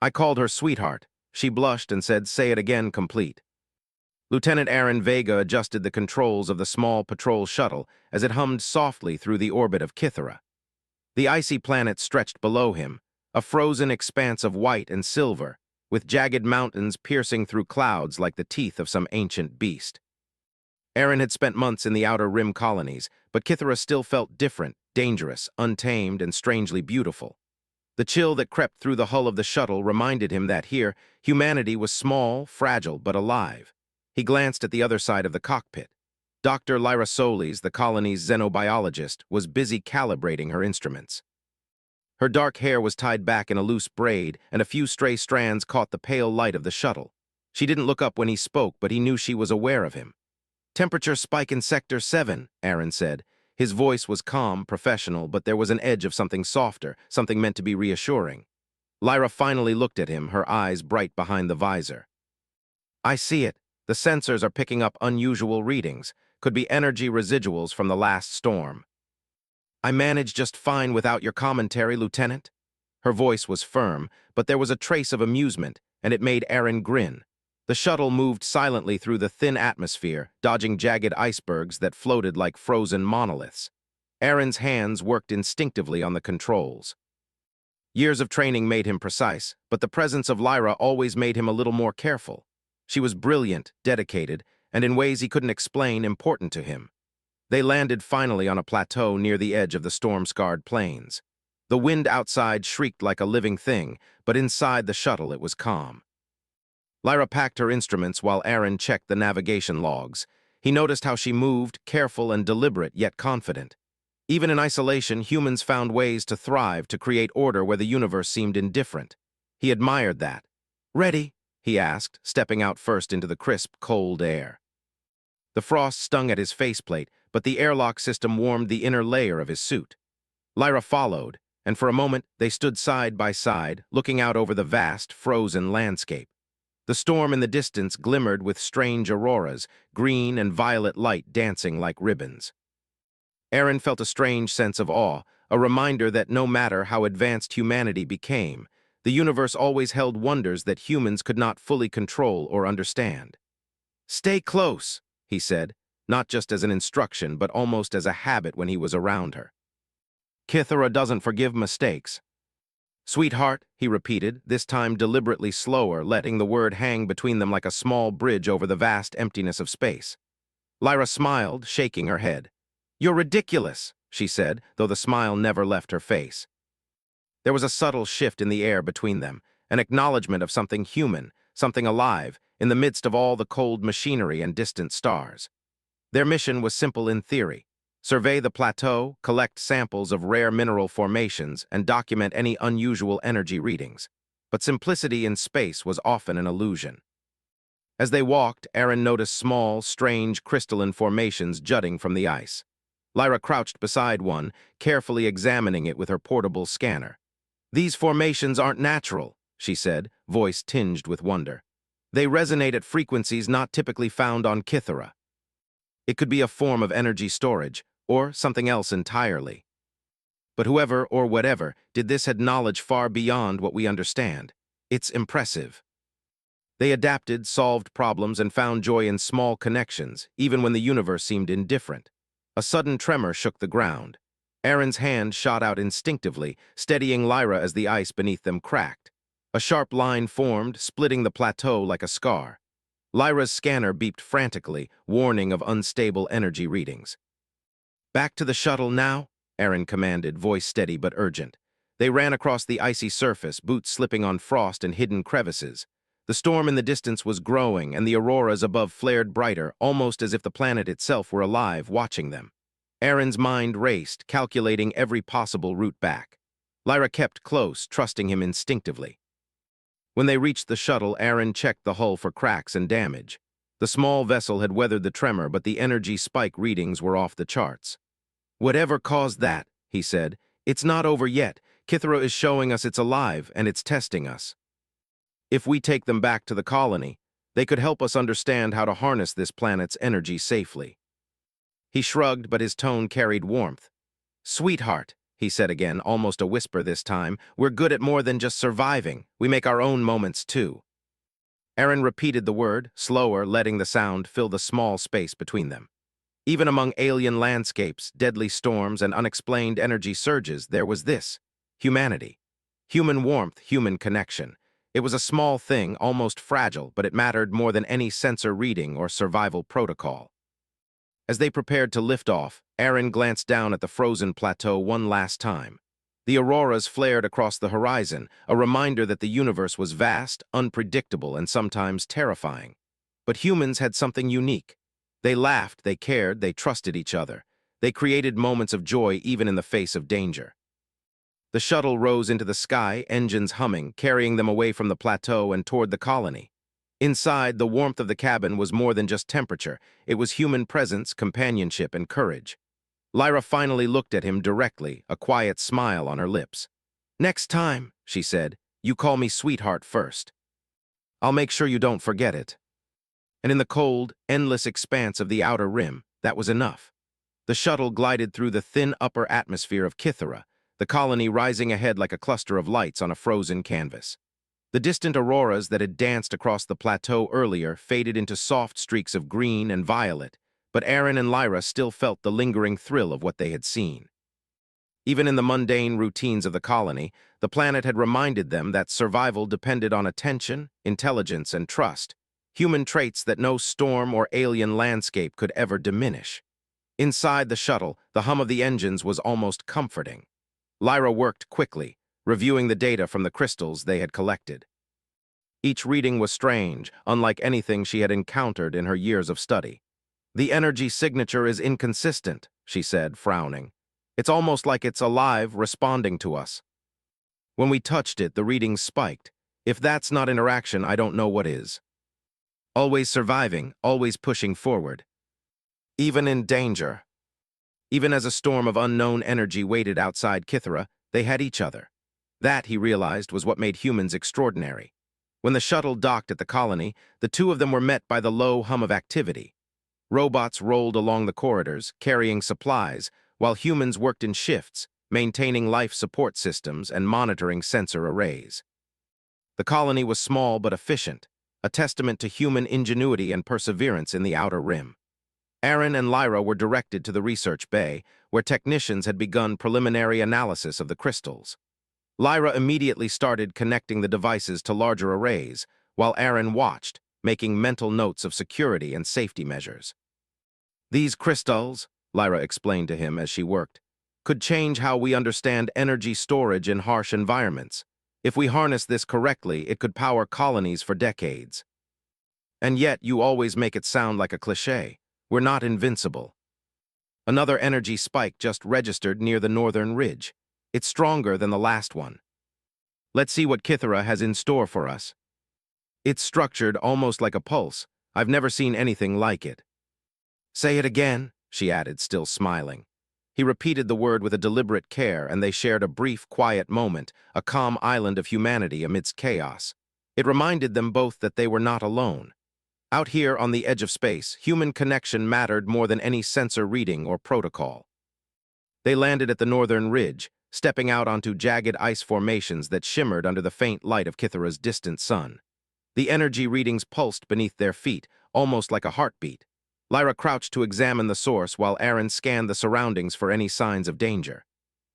I called her sweetheart. She blushed and said, "Say it again, complete." Lieutenant Aaron Vega adjusted the controls of the small patrol shuttle as it hummed softly through the orbit of Kythera. The icy planet stretched below him, a frozen expanse of white and silver, with jagged mountains piercing through clouds like the teeth of some ancient beast. Aaron had spent months in the Outer Rim colonies, but Kythera still felt different, dangerous, untamed, and strangely beautiful. The chill that crept through the hull of the shuttle reminded him that here, humanity was small, fragile, but alive. He glanced at the other side of the cockpit. Dr. Lyra Solis, the colony's xenobiologist, was busy calibrating her instruments. Her dark hair was tied back in a loose braid, and a few stray strands caught the pale light of the shuttle. She didn't look up when he spoke, but he knew she was aware of him. "Temperature spike in Sector 7, Aaron said. His voice was calm, professional, but there was an edge of something softer, something meant to be reassuring. Lyra finally looked at him, her eyes bright behind the visor. "I see it. The sensors are picking up unusual readings. Could be energy residuals from the last storm." "I managed just fine without your commentary, Lieutenant." Her voice was firm, but there was a trace of amusement, and it made Aaron grin. The shuttle moved silently through the thin atmosphere, dodging jagged icebergs that floated like frozen monoliths. Aaron's hands worked instinctively on the controls. Years of training made him precise, but the presence of Lyra always made him a little more careful. She was brilliant, dedicated, and in ways he couldn't explain, important to him. They landed finally on a plateau near the edge of the storm-scarred plains. The wind outside shrieked like a living thing, but inside the shuttle it was calm. Lyra packed her instruments while Aaron checked the navigation logs. He noticed how she moved, careful and deliberate, yet confident. Even in isolation, humans found ways to thrive, to create order where the universe seemed indifferent. He admired that. "Ready?" he asked, stepping out first into the crisp, cold air. The frost stung at his faceplate, but the airlock system warmed the inner layer of his suit. Lyra followed, and for a moment they stood side by side, looking out over the vast, frozen landscape. The storm in the distance glimmered with strange auroras, green and violet light dancing like ribbons. Aaron felt a strange sense of awe, a reminder that no matter how advanced humanity became, the universe always held wonders that humans could not fully control or understand. "Stay close," he said, not just as an instruction, but almost as a habit when he was around her. "Kythera doesn't forgive mistakes." "Sweetheart," he repeated, this time deliberately slower, letting the word hang between them like a small bridge over the vast emptiness of space. Lyra smiled, shaking her head. "You're ridiculous," she said, though the smile never left her face. There was a subtle shift in the air between them, an acknowledgement of something human, something alive, in the midst of all the cold machinery and distant stars. Their mission was simple in theory: survey the plateau, collect samples of rare mineral formations, and document any unusual energy readings. But simplicity in space was often an illusion. As they walked, Aaron noticed small, strange crystalline formations jutting from the ice. Lyra crouched beside one, carefully examining it with her portable scanner. "These formations aren't natural," she said, voice tinged with wonder. "They resonate at frequencies not typically found on Kythera. It could be a form of energy storage, or something else entirely. But whoever or whatever did this had knowledge far beyond what we understand. It's impressive." They adapted, solved problems, and found joy in small connections, even when the universe seemed indifferent. A sudden tremor shook the ground. Aaron's hand shot out instinctively, steadying Lyra as the ice beneath them cracked. A sharp line formed, splitting the plateau like a scar. Lyra's scanner beeped frantically, warning of unstable energy readings. "Back to the shuttle now," Aaron commanded, voice steady but urgent. They ran across the icy surface, boots slipping on frost and hidden crevices. The storm in the distance was growing, and the auroras above flared brighter, almost as if the planet itself were alive, watching them. Aaron's mind raced, calculating every possible route back. Lyra kept close, trusting him instinctively. When they reached the shuttle, Aaron checked the hull for cracks and damage. The small vessel had weathered the tremor, but the energy spike readings were off the charts. "Whatever caused that," he said, "it's not over yet. Kythera is showing us it's alive, and it's testing us. If we take them back to the colony, they could help us understand how to harness this planet's energy safely." He shrugged, but his tone carried warmth. "Sweetheart," he said again, almost a whisper this time. We're good at more than just surviving. We make our own moments, too. Aaron repeated the word, slower, letting the sound fill the small space between them. Even among alien landscapes, deadly storms, and unexplained energy surges, there was this: humanity. Human warmth, human connection. It was a small thing, almost fragile, but it mattered more than any sensor reading or survival protocol. As they prepared to lift off, Aaron glanced down at the frozen plateau one last time. The auroras flared across the horizon, a reminder that the universe was vast, unpredictable, and sometimes terrifying. But humans had something unique. They laughed, they cared, they trusted each other. They created moments of joy even in the face of danger. The shuttle rose into the sky, engines humming, carrying them away from the plateau and toward the colony. Inside, the warmth of the cabin was more than just temperature. It was human presence, companionship, and courage. Lyra finally looked at him directly, a quiet smile on her lips. "Next time," she said, "you call me sweetheart first. I'll make sure you don't forget it." And in the cold, endless expanse of the outer rim, that was enough. The shuttle glided through the thin upper atmosphere of Kythera, the colony rising ahead like a cluster of lights on a frozen canvas. The distant auroras that had danced across the plateau earlier faded into soft streaks of green and violet, but Aaron and Lyra still felt the lingering thrill of what they had seen. Even in the mundane routines of the colony, the planet had reminded them that survival depended on attention, intelligence, and trust, human traits that no storm or alien landscape could ever diminish. Inside the shuttle, the hum of the engines was almost comforting. Lyra worked quickly, reviewing the data from the crystals they had collected. Each reading was strange, unlike anything she had encountered in her years of study. "The energy signature is inconsistent," she said, frowning. "It's almost like it's alive, responding to us. When we touched it, the readings spiked. If that's not interaction, I don't know what is. Always surviving, always pushing forward. Even in danger." Even as a storm of unknown energy waited outside Kythera, they had each other. That, he realized, was what made humans extraordinary. When the shuttle docked at the colony, the two of them were met by the low hum of activity. Robots rolled along the corridors, carrying supplies, while humans worked in shifts, maintaining life support systems and monitoring sensor arrays. The colony was small but efficient, a testament to human ingenuity and perseverance in the outer rim. Aaron and Lyra were directed to the research bay, where technicians had begun preliminary analysis of the crystals. Lyra immediately started connecting the devices to larger arrays, while Aaron watched, making mental notes of security and safety measures. "These crystals," Lyra explained to him as she worked, "could change how we understand energy storage in harsh environments. If we harness this correctly, it could power colonies for decades. And yet, you always make it sound like a cliché. We're not invincible." Another energy spike just registered near the northern ridge. It's stronger than the last one. "Let's see what Kythera has in store for us." "It's structured almost like a pulse. I've never seen anything like it." "Say it again," she added, still smiling. He repeated the word with a deliberate care, and they shared a brief, quiet moment, a calm island of humanity amidst chaos. It reminded them both that they were not alone. Out here on the edge of space, human connection mattered more than any sensor reading or protocol. They landed at the northern ridge, stepping out onto jagged ice formations that shimmered under the faint light of Kythera's distant sun. The energy readings pulsed beneath their feet, almost like a heartbeat. Lyra crouched to examine the source while Aaron scanned the surroundings for any signs of danger.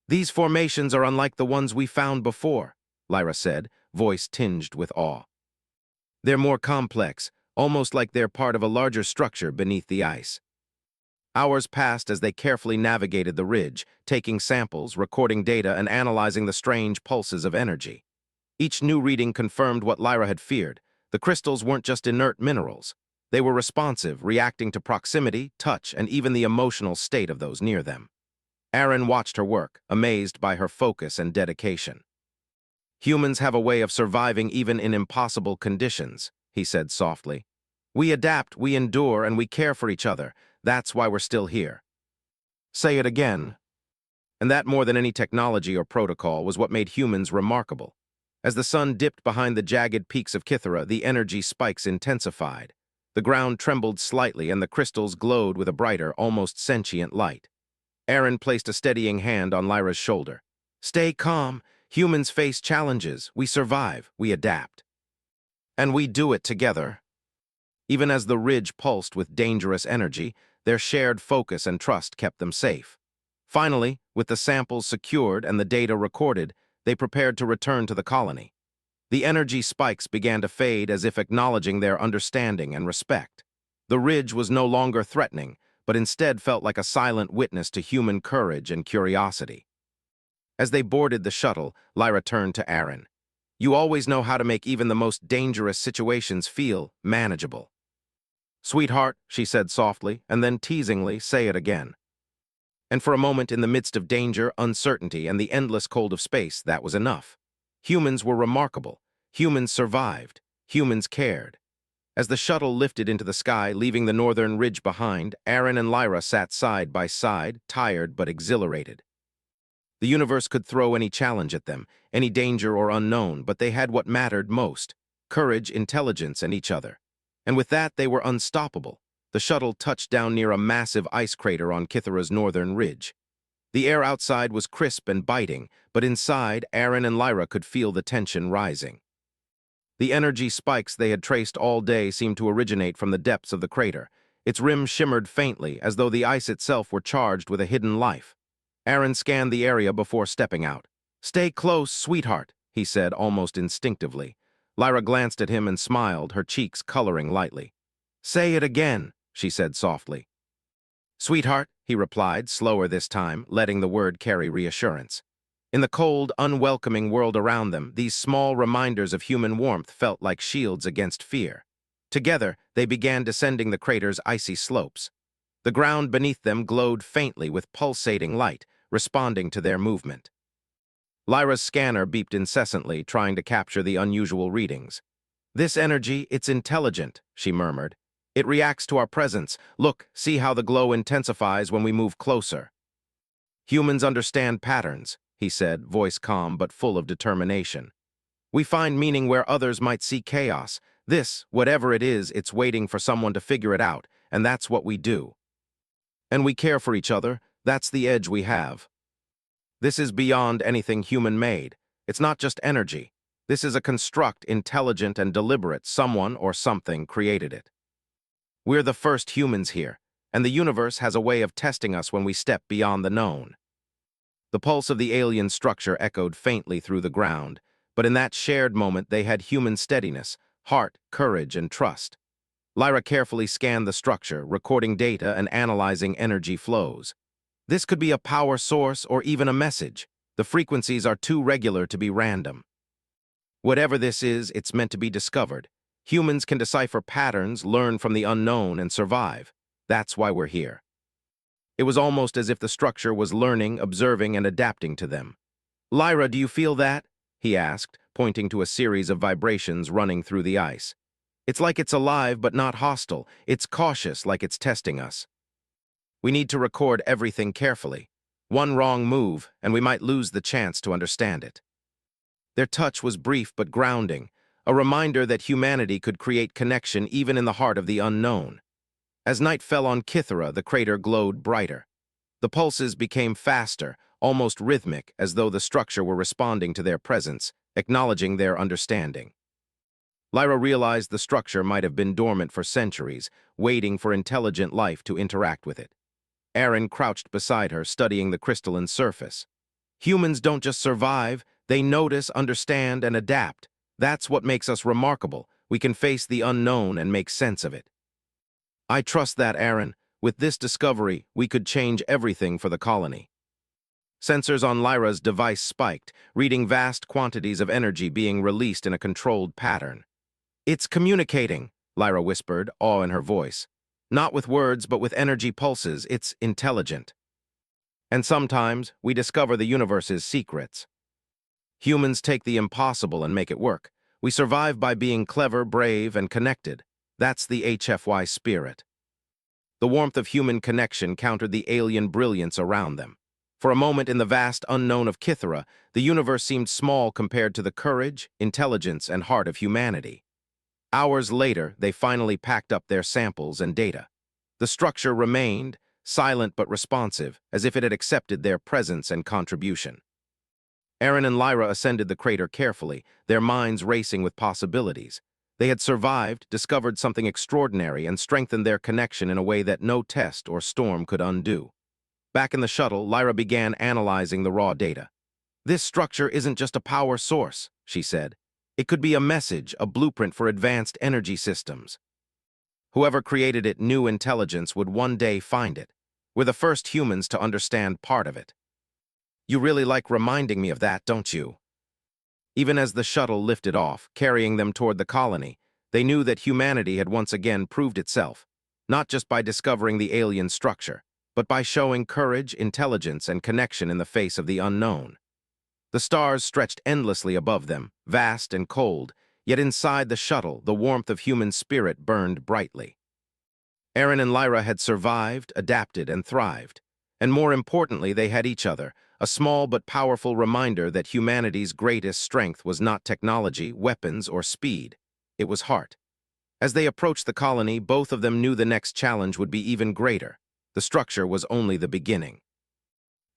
"These formations are unlike the ones we found before," Lyra said, voice tinged with awe. "They're more complex, almost like they're part of a larger structure beneath the ice." Hours passed as they carefully navigated the ridge, taking samples, recording data, and analyzing the strange pulses of energy. Each new reading confirmed what Lyra had feared. The crystals weren't just inert minerals. They were responsive, reacting to proximity, touch, and even the emotional state of those near them. Aaron watched her work, amazed by her focus and dedication. "Humans have a way of surviving even in impossible conditions," he said softly. "We adapt, we endure, and we care for each other. That's why we're still here." "Say it again." And that, more than any technology or protocol, was what made humans remarkable. As the sun dipped behind the jagged peaks of Kythera, the energy spikes intensified. The ground trembled slightly, and the crystals glowed with a brighter, almost sentient light. Aaron placed a steadying hand on Lyra's shoulder. Stay calm. Humans face challenges. We survive. We adapt. And we do it together. Even as the ridge pulsed with dangerous energy, their shared focus and trust kept them safe. Finally, with the samples secured and the data recorded, they prepared to return to the colony. The energy spikes began to fade as if acknowledging their understanding and respect. The ridge was no longer threatening, but instead felt like a silent witness to human courage and curiosity. As they boarded the shuttle, Lyra turned to Aaron. You always know how to make even the most dangerous situations feel manageable. Sweetheart, she said softly, and then teasingly, say it again. And for a moment in the midst of danger, uncertainty, and the endless cold of space, that was enough. Humans were remarkable. Humans survived. Humans cared. As the shuttle lifted into the sky, leaving the northern ridge behind, Aaron and Lyra sat side by side, tired but exhilarated. The universe could throw any challenge at them, any danger or unknown, but they had what mattered most: courage, intelligence, and each other. And with that, they were unstoppable. The shuttle touched down near a massive ice crater on Kythera's northern ridge. The air outside was crisp and biting, but inside, Aaron and Lyra could feel the tension rising. The energy spikes they had traced all day seemed to originate from the depths of the crater. Its rim shimmered faintly, as though the ice itself were charged with a hidden life. Aaron scanned the area before stepping out. Stay close, sweetheart, he said almost instinctively. Lyra glanced at him and smiled, her cheeks coloring lightly. Say it again, she said softly. Sweetheart, he replied, slower this time, letting the word carry reassurance. In the cold, unwelcoming world around them, these small reminders of human warmth felt like shields against fear. Together, they began descending the crater's icy slopes. The ground beneath them glowed faintly with pulsating light, responding to their movement. Lyra's scanner beeped incessantly, trying to capture the unusual readings. This energy, it's intelligent, she murmured. It reacts to our presence. Look, see how the glow intensifies when we move closer. Humans understand patterns, he said, voice calm but full of determination. We find meaning where others might see chaos. This, whatever it is, it's waiting for someone to figure it out, and that's what we do. And we care for each other. That's the edge we have. This is beyond anything human-made. It's not just energy. This is a construct, intelligent and deliberate. Someone or something created it. We're the first humans here, and the universe has a way of testing us when we step beyond the known. The pulse of the alien structure echoed faintly through the ground, but in that shared moment they had human steadiness, heart, courage, and trust. Lyra carefully scanned the structure, recording data and analyzing energy flows. This could be a power source or even a message. The frequencies are too regular to be random. Whatever this is, it's meant to be discovered. Humans can decipher patterns, learn from the unknown, and survive. That's why we're here. It was almost as if the structure was learning, observing, and adapting to them. Lyra, do you feel that? He asked, pointing to a series of vibrations running through the ice. It's like it's alive but not hostile. It's cautious, like it's testing us. We need to record everything carefully. One wrong move, and we might lose the chance to understand it. Their touch was brief but grounding, a reminder that humanity could create connection even in the heart of the unknown. As night fell on Kythera, the crater glowed brighter. The pulses became faster, almost rhythmic, as though the structure were responding to their presence, acknowledging their understanding. Lyra realized the structure might have been dormant for centuries, waiting for intelligent life to interact with it. Aaron crouched beside her, studying the crystalline surface. Humans don't just survive, they notice, understand, and adapt. That's what makes us remarkable. We can face the unknown and make sense of it. I trust that, Aaron. With this discovery, we could change everything for the colony. Sensors on Lyra's device spiked, reading vast quantities of energy being released in a controlled pattern. It's communicating, Lyra whispered, awe in her voice. Not with words, but with energy pulses. It's intelligent. And sometimes, we discover the universe's secrets. Humans take the impossible and make it work. We survive by being clever, brave, and connected. That's the HFY spirit. The warmth of human connection countered the alien brilliance around them. For a moment in the vast unknown of Kythera, the universe seemed small compared to the courage, intelligence, and heart of humanity. Hours later, they finally packed up their samples and data. The structure remained, silent but responsive, as if it had accepted their presence and contribution. Aaron and Lyra ascended the crater carefully, their minds racing with possibilities. They had survived, discovered something extraordinary, and strengthened their connection in a way that no test or storm could undo. Back in the shuttle, Lyra began analyzing the raw data. "This structure isn't just a power source," she said. "It could be a message, a blueprint for advanced energy systems. Whoever created it knew intelligence would one day find it. We're the first humans to understand part of it." "You really like reminding me of that, don't you?" Even as the shuttle lifted off, carrying them toward the colony, they knew that humanity had once again proved itself, not just by discovering the alien structure, but by showing courage, intelligence, and connection in the face of the unknown. The stars stretched endlessly above them, vast and cold, yet inside the shuttle, the warmth of human spirit burned brightly. Aaron and Lyra had survived, adapted, and thrived. And more importantly, they had each other, a small but powerful reminder that humanity's greatest strength was not technology, weapons, or speed. It was heart. As they approached the colony, both of them knew the next challenge would be even greater. The structure was only the beginning.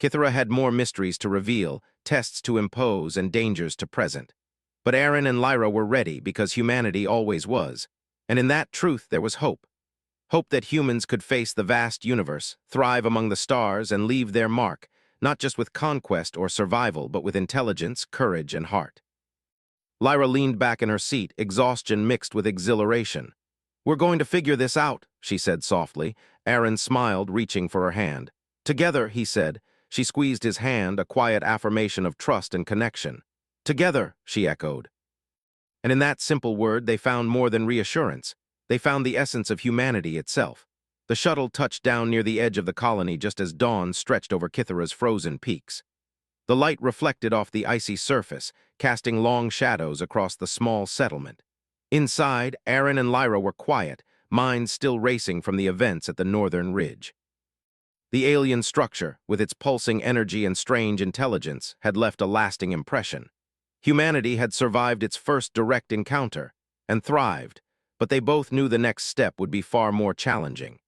Kythera had more mysteries to reveal, tests to impose, and dangers to present. But Aaron and Lyra were ready because humanity always was. And in that truth there was hope. Hope that humans could face the vast universe, thrive among the stars, and leave their mark, not just with conquest or survival, but with intelligence, courage, and heart. Lyra leaned back in her seat, exhaustion mixed with exhilaration. "We're going to figure this out," she said softly. Aaron smiled, reaching for her hand. "Together," he said. She squeezed his hand, a quiet affirmation of trust and connection. "Together," she echoed. And in that simple word, they found more than reassurance. They found the essence of humanity itself. The shuttle touched down near the edge of the colony just as dawn stretched over Kythera's frozen peaks. The light reflected off the icy surface, casting long shadows across the small settlement. Inside, Aaron and Lyra were quiet, minds still racing from the events at the northern ridge. The alien structure, with its pulsing energy and strange intelligence, had left a lasting impression. Humanity had survived its first direct encounter, and thrived, but they both knew the next step would be far more challenging.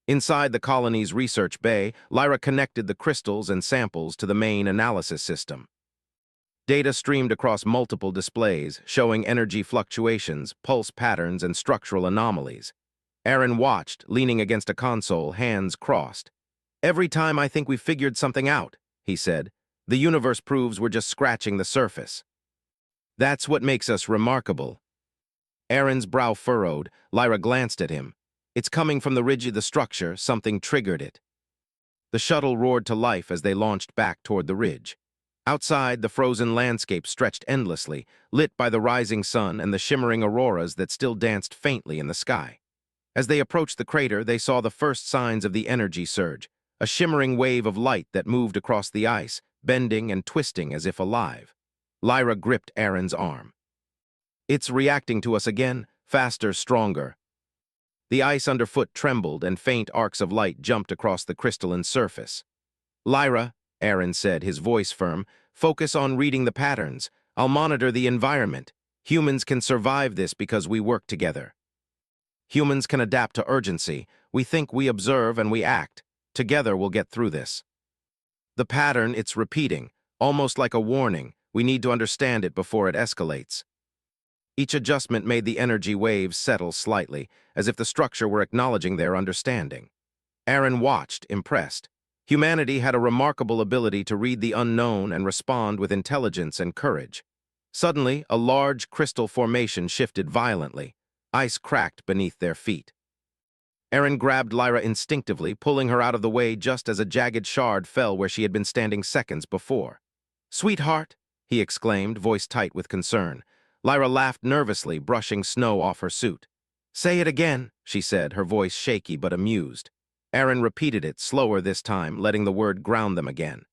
Inside the colony's research bay, Lyra connected the crystals and samples to the main analysis system. Data streamed across multiple displays, showing energy fluctuations, pulse patterns, and structural anomalies. Aaron watched, leaning against a console, hands crossed. "Every time I think we've figured something out," he said, "the universe proves we're just scratching the surface. That's what makes us remarkable." Aaron's brow furrowed. Lyra glanced at him. "It's coming from the ridge of the structure. Something triggered it." The shuttle roared to life as they launched back toward the ridge. Outside, the frozen landscape stretched endlessly, lit by the rising sun and the shimmering auroras that still danced faintly in the sky. As they approached the crater, they saw the first signs of the energy surge, a shimmering wave of light that moved across the ice, bending and twisting as if alive. Lyra gripped Aaron's arm. "It's reacting to us again, faster, stronger." The ice underfoot trembled and faint arcs of light jumped across the crystalline surface. "Lyra," Aaron said, his voice firm, "focus on reading the patterns. I'll monitor the environment. Humans can survive this because we work together. Humans can adapt to urgency. We think, we observe, and we act. Together we'll get through this." The pattern, it's repeating, almost like a warning. We need to understand it before it escalates. Each adjustment made the energy waves settle slightly, as if the structure were acknowledging their understanding. Aaron watched, impressed. Humanity had a remarkable ability to read the unknown and respond with intelligence and courage. Suddenly, a large crystal formation shifted violently. Ice cracked beneath their feet. Aaron grabbed Lyra instinctively, pulling her out of the way just as a jagged shard fell where she had been standing seconds before. "Sweetheart," he exclaimed, voice tight with concern. Lyra laughed nervously, brushing snow off her suit. "Say it again," she said, her voice shaky but amused. Aaron repeated it, slower this time, letting the word ground them again.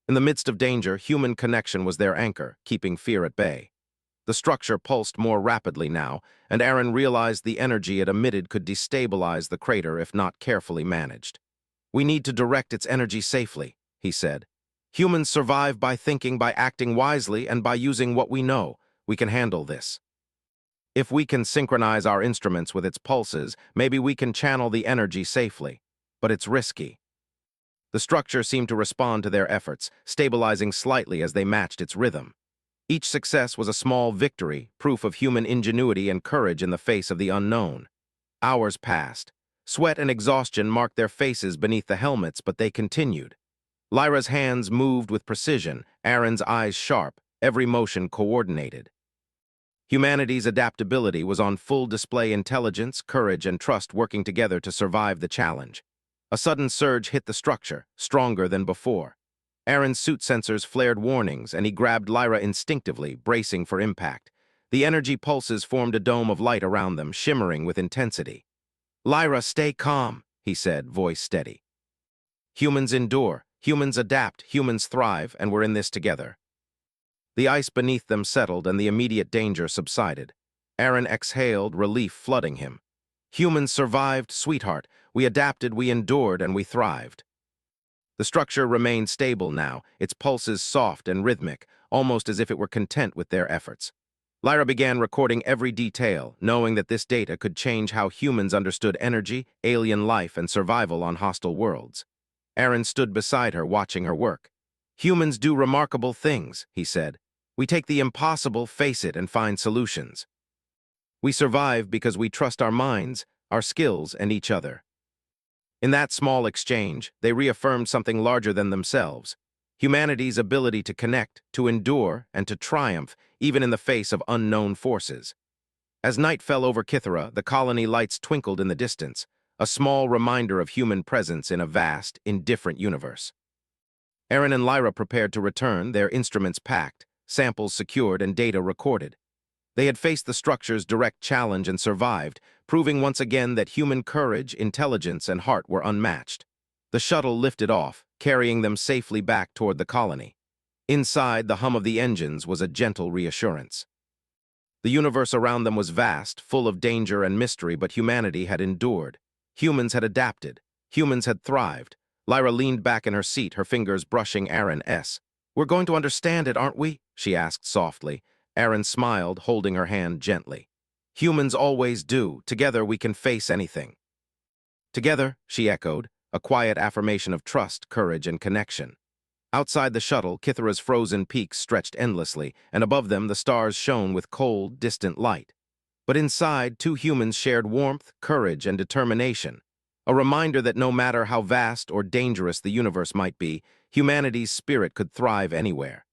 In the midst of danger, human connection was their anchor, keeping fear at bay. The structure pulsed more rapidly now, and Aaron realized the energy it emitted could destabilize the crater if not carefully managed. "We need to direct its energy safely," he said. "Humans survive by thinking, by acting wisely, and by using what we know. We can handle this. If we can synchronize our instruments with its pulses, maybe we can channel the energy safely." but it's risky. The structure seemed to respond to their efforts, stabilizing slightly as they matched its rhythm. Each success was a small victory, proof of human ingenuity and courage in the face of the unknown. Hours passed. Sweat and exhaustion marked their faces beneath the helmets, but they continued. Lyra's hands moved with precision, Aaron's eyes sharp, every motion coordinated. Humanity's adaptability was on full display, intelligence, courage, and trust working together to survive the challenge. A sudden surge hit the structure, stronger than before. Aaron's suit sensors flared warnings, and he grabbed Lyra instinctively, bracing for impact. The energy pulses formed a dome of light around them, shimmering with intensity. "Lyra, stay calm," he said, voice steady. "Humans endure, humans adapt, humans thrive, and we're in this together." The ice beneath them settled, and the immediate danger subsided. Aaron exhaled, relief flooding him. "Humans survived, sweetheart. We adapted, we endured, and we thrived." The structure remained stable now, its pulses soft and rhythmic, almost as if it were content with their efforts. Lyra began recording every detail, knowing that this data could change how humans understood energy, alien life, and survival on hostile worlds. Aaron stood beside her, watching her work. "Humans do remarkable things," he said. "We take the impossible, face it, and find solutions. We survive because we trust our minds, our skills, and each other." In that small exchange, they reaffirmed something larger than themselves: humanity's ability to connect, to endure, and to triumph, even in the face of unknown forces. As night fell over Kythera, the colony lights twinkled in the distance, a small reminder of human presence in a vast, indifferent universe. Aaron and Lyra prepared to return, their instruments packed, samples secured, and data recorded. They had faced the structure's direct challenge and survived, proving once again that human courage, intelligence, and heart were unmatched. The shuttle lifted off, carrying them safely back toward the colony. Inside, the hum of the engines was a gentle reassurance. The universe around them was vast, full of danger and mystery, but humanity had endured. Humans had adapted. Humans had thrived. Lyra leaned back in her seat, her fingers brushing Aaron's. "We're going to understand it, aren't we?" she asked softly. Aaron smiled, holding her hand gently. "Humans always do. Together we can face anything." "Together," she echoed, a quiet affirmation of trust, courage, and connection. Outside the shuttle, Kythera's frozen peaks stretched endlessly, and above them the stars shone with cold, distant light. But inside, two humans shared warmth, courage, and determination, a reminder that no matter how vast or dangerous the universe might be, humanity's spirit could thrive anywhere.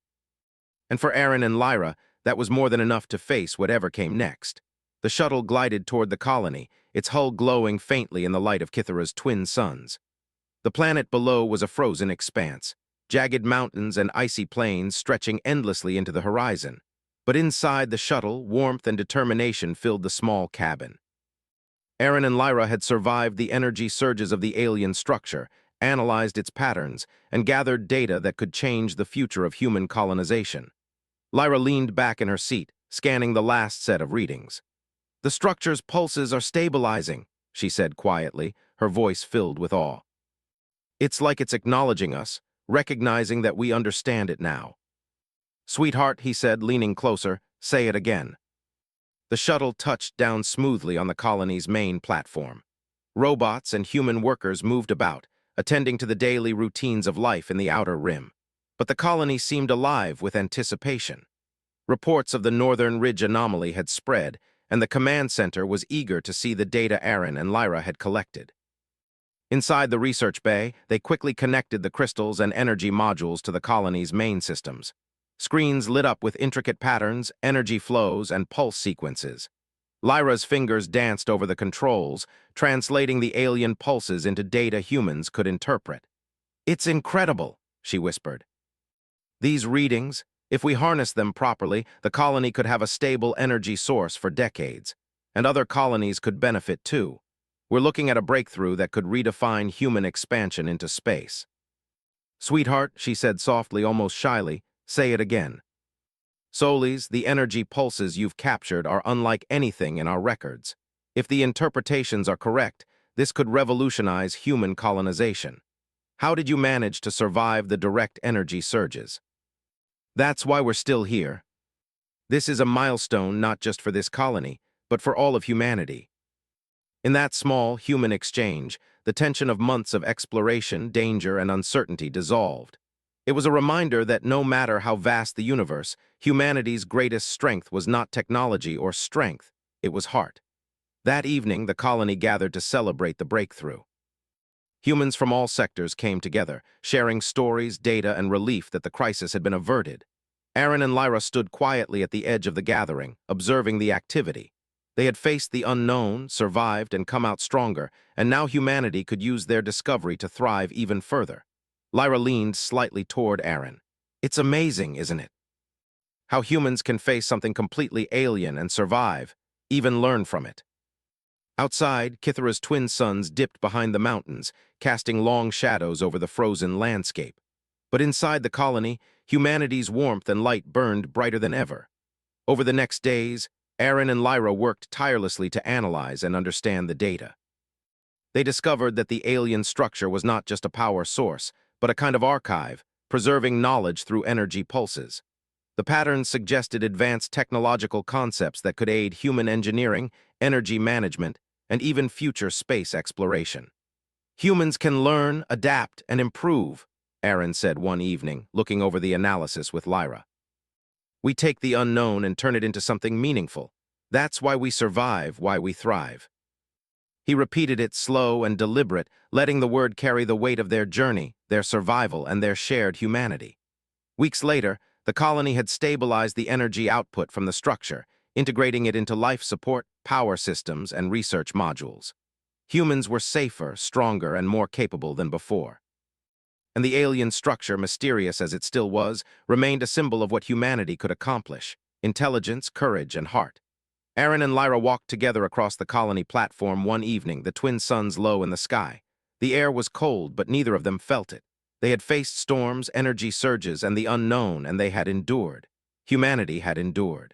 And for Aaron and Lyra, that was more than enough to face whatever came next. The shuttle glided toward the colony, its hull glowing faintly in the light of Kythera's twin suns. The planet below was a frozen expanse, jagged mountains and icy plains stretching endlessly into the horizon. But inside the shuttle, warmth and determination filled the small cabin. Aaron and Lyra had survived the energy surges of the alien structure, analyzed its patterns, and gathered data that could change the future of human colonization. Lyra leaned back in her seat, scanning the last set of readings. "The structure's pulses are stabilizing," she said quietly, her voice filled with awe. "It's like it's acknowledging us, recognizing that we understand it now." "Sweetheart," he said, leaning closer, "say it again." The shuttle touched down smoothly on the colony's main platform. Robots and human workers moved about, attending to the daily routines of life in the outer rim. But the colony seemed alive with anticipation. Reports of the Northern Ridge anomaly had spread, and the command center was eager to see the data Aaron and Lyra had collected. Inside the research bay, they quickly connected the crystals and energy modules to the colony's main systems. Screens lit up with intricate patterns, energy flows, and pulse sequences. Lyra's fingers danced over the controls, translating the alien pulses into data humans could interpret. "It's incredible," she whispered. "These readings, if we harness them properly, the colony could have a stable energy source for decades, and other colonies could benefit too. We're looking at a breakthrough that could redefine human expansion into space." "Sweetheart," she said softly, almost shyly, "say it again." "Solis, the energy pulses you've captured are unlike anything in our records. If the interpretations are correct, this could revolutionize human colonization. How did you manage to survive the direct energy surges?" "That's why we're still here. This is a milestone not just for this colony, but for all of humanity." In that small, human exchange, the tension of months of exploration, danger, and uncertainty dissolved. It was a reminder that no matter how vast the universe, humanity's greatest strength was not technology or strength, it was heart. That evening, the colony gathered to celebrate the breakthrough. Humans from all sectors came together, sharing stories, data, and relief that the crisis had been averted. Aaron and Lyra stood quietly at the edge of the gathering, observing the activity. They had faced the unknown, survived, and come out stronger, and now humanity could use their discovery to thrive even further. Lyra leaned slightly toward Aaron. "It's amazing, isn't it? How humans can face something completely alien and survive, even learn from it." Outside, Kithra's twin suns dipped behind the mountains, casting long shadows over the frozen landscape. But inside the colony, humanity's warmth and light burned brighter than ever. Over the next days, Aaron and Lyra worked tirelessly to analyze and understand the data. They discovered that the alien structure was not just a power source, but a kind of archive, preserving knowledge through energy pulses. The patterns suggested advanced technological concepts that could aid human engineering, energy management, and even future space exploration. "Humans can learn, adapt, and improve," Aaron said one evening, looking over the analysis with Lyra. "We take the unknown and turn it into something meaningful. That's why we survive, why we thrive." He repeated it slow and deliberate, letting the word carry the weight of their journey, their survival, and their shared humanity. Weeks later, the colony had stabilized the energy output from the structure, integrating it into life support, power systems, and research modules. Humans were safer, stronger, and more capable than before. And the alien structure, mysterious as it still was, remained a symbol of what humanity could accomplish: intelligence, courage, and heart. Aaron and Lyra walked together across the colony platform one evening, the twin suns low in the sky. The air was cold, but neither of them felt it. They had faced storms, energy surges, and the unknown, and they had endured. Humanity had endured.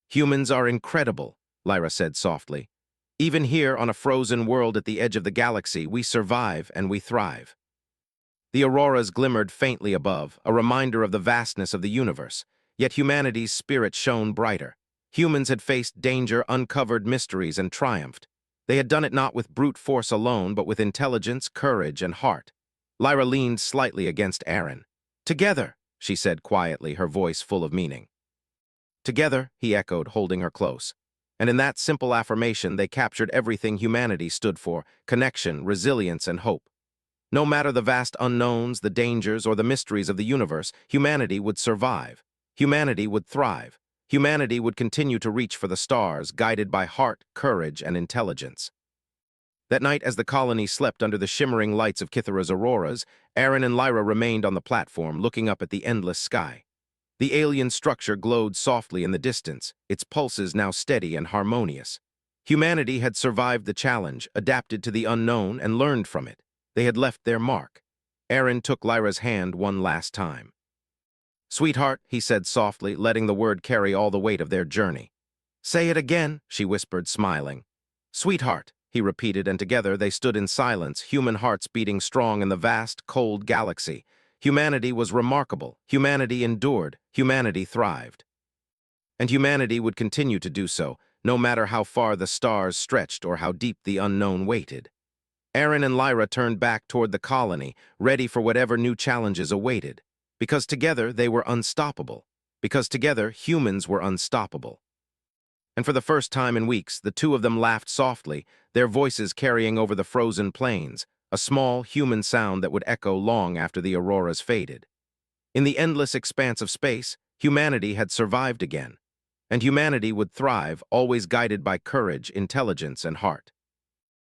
"Humans are incredible," Lyra said softly. "Even here on a frozen world at the edge of the galaxy, we survive and we thrive." The auroras glimmered faintly above, a reminder of the vastness of the universe, yet humanity's spirit shone brighter. Humans had faced danger, uncovered mysteries, and triumphed. They had done it not with brute force alone, but with intelligence, courage, and heart. Lyra leaned slightly against Aaron. "Together," she said quietly, her voice full of meaning. "Together," he echoed, holding her close. And in that simple affirmation, they captured everything humanity stood for: connection, resilience, and hope. No matter the vast unknowns, the dangers, or the mysteries of the universe, humanity would survive. Humanity would thrive. Humanity would continue to reach for the stars, guided by heart, courage, and intelligence. That night, as the colony slept under the shimmering lights of Kithra's auroras, Aaron and Lyra remained on the platform, looking up at the endless sky. The alien structure glowed softly in the distance, its pulses now steady and harmonious. Humanity had survived the challenge, adapted to the unknown, and learned from it. They had left their mark. Aaron took Lyra's hand one last time. "Sweetheart," he said softly, letting the word carry all the weight of their journey. "Say it again," she whispered, smiling. "Sweetheart," he repeated, and together they stood in silence, human hearts beating strong in the vast, cold galaxy. Humanity was remarkable. Humanity endured. Humanity thrived. And humanity would continue to do so, no matter how far the stars stretched or how deep the unknown waited. Aaron and Lyra turned back toward the colony, ready for whatever new challenges awaited. Because together they were unstoppable. Because together humans were unstoppable. And for the first time in weeks, the two of them laughed softly, their voices carrying over the frozen plains, a small, human sound that would echo long after the auroras faded. In the endless expanse of space, humanity had survived again. And humanity would thrive, always guided by courage, intelligence, and heart.